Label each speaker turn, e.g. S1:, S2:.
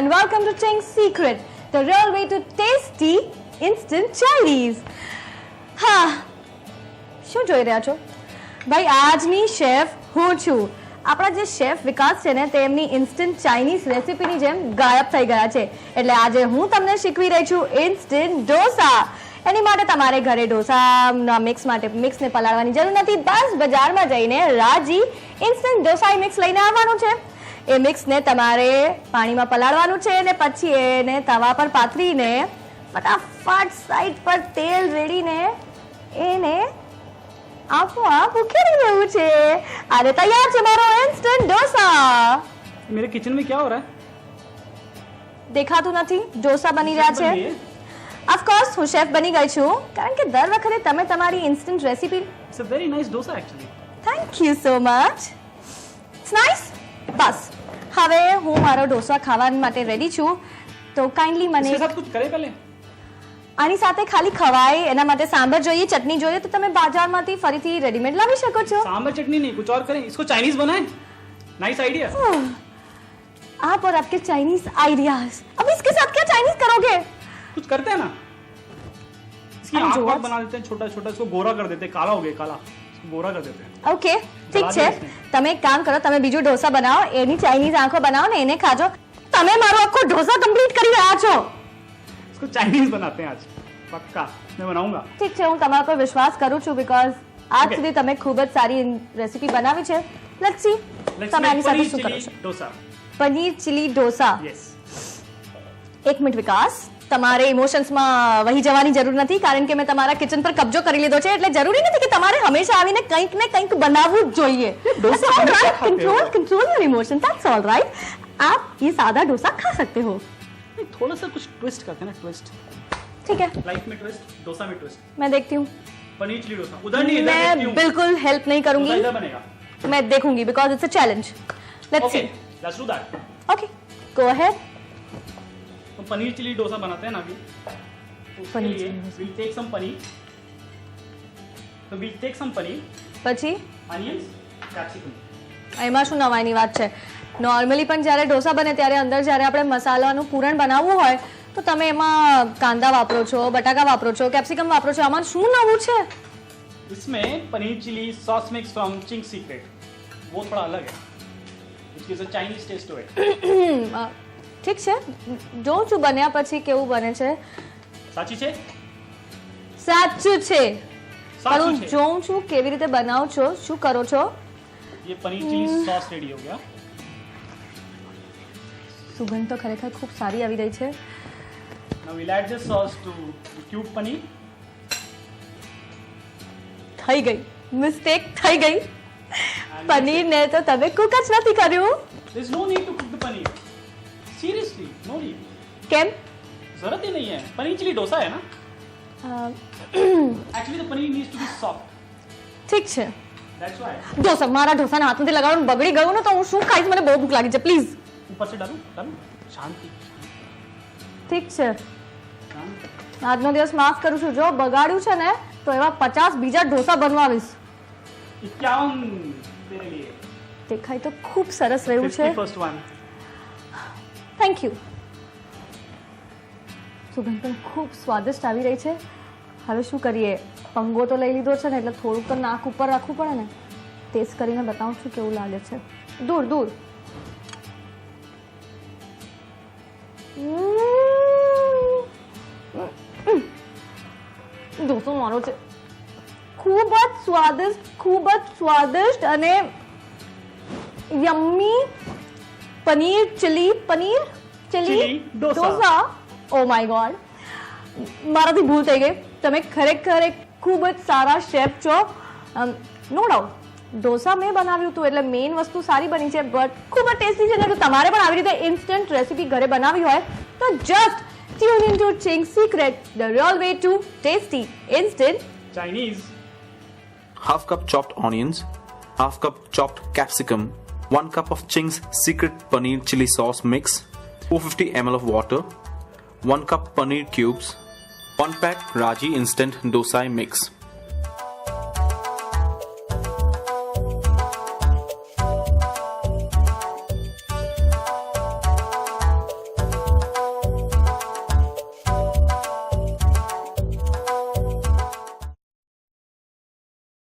S1: and welcome to Ching's Secret, the real way to tasty instant Chinese. હા, શું જોઈ રહ્યા છો? ભાઈ, આજની શેફ હું છું. આપણા જે શેફ વિકાસ છે ને, તેમની ઇન્સ્ટન્ટ ચાઇનીઝ રેસીપીની જેમ ગાયબ થઈ ગયા છે. એટલે આજે હું તમને શીખવી રહી છું ઇન્સ્ટન્ટ ઢોસા. એની માટે તમારે ઘરે ઢોસાના મિક્સને પલાળવાની જરૂર નથી. બસ બજારમાં જઈને રાજી ઇન્સ્ટન્ટ ઢોસા મિક્સ લઈને આવવાનું છે. એ મિક્સને તમારે પાણીમાં પલાળવાનું છે અને પછી એને તવા પર પાથરીને ફટાફટ સાઈડ પર તેલ રેડીને એને આપોઆપ ઉકેળી દેવું છે. અરે તૈયાર છે મારો ઇન્સ્ટન્ટ ઢોસા.
S2: मेरे किचन में क्या हो रहा है?
S1: દેખાતું નથી? ઢોસા બની રહ્યા છે. ઓફકોર્સ હું શેફ બની ગઈ છું, કારણ કે દર વખતે તમે તમારી instant recipe.
S2: It's a very nice dosa actually.
S1: Thank you so much. It's nice. બસ હવે હું મારો ઢોસા ખાવા માટે રેડી છું. તો કાઇન્ડલી મને
S2: इसके साथ कुछ करे पहले.
S1: આની સાથે ખાલી ખવાય એના માટે સાંભર જોઈએ, ચટણી જોઈએ તો તમે બજારમાંથી ફરીથી રેડીમેડ લાવી શકો છો.
S2: सांभर चटनी नहीं, कुछ और करें. इसको चाइनीज बनाएं. Nice idea.
S1: आप और आपके चाइनीज आइडियाज. अब इसके साथ क्या चाइनीज करोगे?
S2: कुछ करते हैं ना. इसकी आंख वाँख बना देते हैं छोटा छोटा, इसको गोरा कर देते हैं. काला हो गया काला, इसको गोरा कर देते हैं.
S1: ઓકે ઠીક છે. તમે એક કામ કરો, તમે બીજું ઢોસા બનાવો, એની ચાઇનીઝ આંખો બનાવો ને એને ખાજો. તમે મારો આખો ઢોસા કમ્પ્લીટ કરી રહ્યા છો.
S2: इसको चाइनीज बनाते हैं आज. पक्का मैं बनाऊंगा.
S1: ઠીક છે, હું તમારા પર વિશ્વાસ કરું છું બીકોઝ આજ સુધી તમે ખૂબ જ સારી રેસીપી બનાવી છે. લેટ્સ સી તમે આની સાથે શું કરો છો.
S2: डोसा.
S1: પનીર ચીલી ઢોસા.
S2: यस.
S1: એક મિનિટ વિકાસ, તમારે ઇમોશન્સમાં વહી જવાની જરૂર નથી, કારણ કે મેં તમારા કિચન પર કબજો કરી લીધો છે. એટલે જરૂરી નથી કે તમારે હંમેશા આવીને કંઈક ને કંઈક બનાવવું જ જોઈએ. Control your emotion, that's all right. आप ये सादा डोसा खा सकते हो.
S2: थोड़ा सा कुछ ट्विस्ट करते हैं ना. ट्विस्ट
S1: ठीक है.
S2: लाइफ में ट्विस्ट, डोसा में ट्विस्ट.
S1: मैं देखती हूँ.
S2: पनीर चिली डोसा उधर नहीं, इधर देखती
S1: मैं
S2: हूँ.
S1: बिल्कुल हेल्प नहीं करूंगी.
S2: इधर बनेगा.
S1: मैं देखूंगी because it's a challenge. Let's
S2: okay,
S1: see.
S2: Let's do that.
S1: Okay, go ahead.
S2: तो पनीर चिली डोसा बनाते हैं ना अभी. तो उसके
S1: पनीर
S2: लिए
S1: chilli dosa.
S2: we'll take some paneer. तो we'll take some पनीर,
S1: પછી
S2: onions, capsicum.
S1: એમાં શું નવાઈની વાત છે? નોર્મલી પણ જ્યારે ઢોસા બને ત્યારે અંદર જ્યારે આપણે મસાલાનું પૂરણ બનાવવું હોય તો તમે એમાં કાંદા વાપરો છો, બટાકા વાપરો છો, કેપ્સિકમ વાપરો છો. આમાં શું નવું છે?
S2: इसमें paneer chilli sauce mix from Ching secret, वो थोड़ा अलग है. Which gives a Chinese taste to it.
S1: ઠીક છે, જોઉં છું બન્યા પછી કેવું બને છે.
S2: સાચી છે?
S1: સાચું છે, પણ
S2: સાચું
S1: હું
S2: છે.
S1: જોઉં છું કેવી રીતે બનાવો છો, શું કરો છો.
S2: ये पनीर चिली सॉस रेडी हो गया.
S1: સુગંધ તો ખરેખર ખૂબ સારી આવી રહી છે.
S2: Now we'll add this sauce to the cube paneer.
S1: થઈ ગઈ મિસ્ટેક, થઈ ગઈ. પનીરને તો તમે કુક જ નથી કર્યું.
S2: There's no need to cook the paneer. Seriously, no need.
S1: કેમ?
S2: जरूरत ही नहीं है. पनीर चिली डोसा है ना. Actually the paneer needs to be soft.
S1: ઠીક છે.
S2: That's why.
S1: ઢોસા, મારા ઢોસાને હાથમાંથી લગાડવાનું બગડી ગયું ને તો હું શું ખાઈશ? મને બહુ ભૂખ લાગી છે. પ્લીઝ.
S2: ऊपर से डालूं डालूं. शांति.
S1: ઠીક છે, આજનો દિવસ માફ કરું છું. જો બગાડ્યું છે ને તો એવા 50 બીજા ઢોસા बनवाવીશ.
S2: 51 तेरे लिए.
S1: દેખાય તો ખૂબ સરસ રહ્યું છે.
S2: 51st one.
S1: Thank you. સુગંધ પણ ખૂબ સ્વાદિષ્ટ આવી રહી છે. હવે શું કરીએ, પંગો તો લઈ લીધો છે ને એટલે થોડુંક તો નાક ઉપર રાખવું પડે ને. ટેસ્ટ કરીને બતાવું છું કેવું લાગે છે. દૂર દૂર. ઢોસો મારો છે. ખૂબ જ સ્વાદિષ્ટ અને yummy paneer chilli dosa. Oh my God, મારાથી ભૂલ થઈ ગઈ. તમે ખરેખર એક ખૂબ જ સારા શેફ છો. નો ડાઉટ ઢોસા મેં બનાવ્યું હતું એટલે મેઇન વસ્તુ સારી બની છે, બટ ખૂબ જ ટેસ્ટી છે. જો તમારે પણ આવી રીતે ઇન્સ્ટન્ટ રેસીપી ઘરે બનાવી હોય તો just tune in to Ching secret, the real way to tasty instant
S2: Chinese.
S3: Half cup chopped onions, half cup chopped capsicum, 1 cup of Ching's secret paneer chili sauce mix, 450 ml of water, 1 cup paneer cubes, 1 pack Raji instant dosa mix.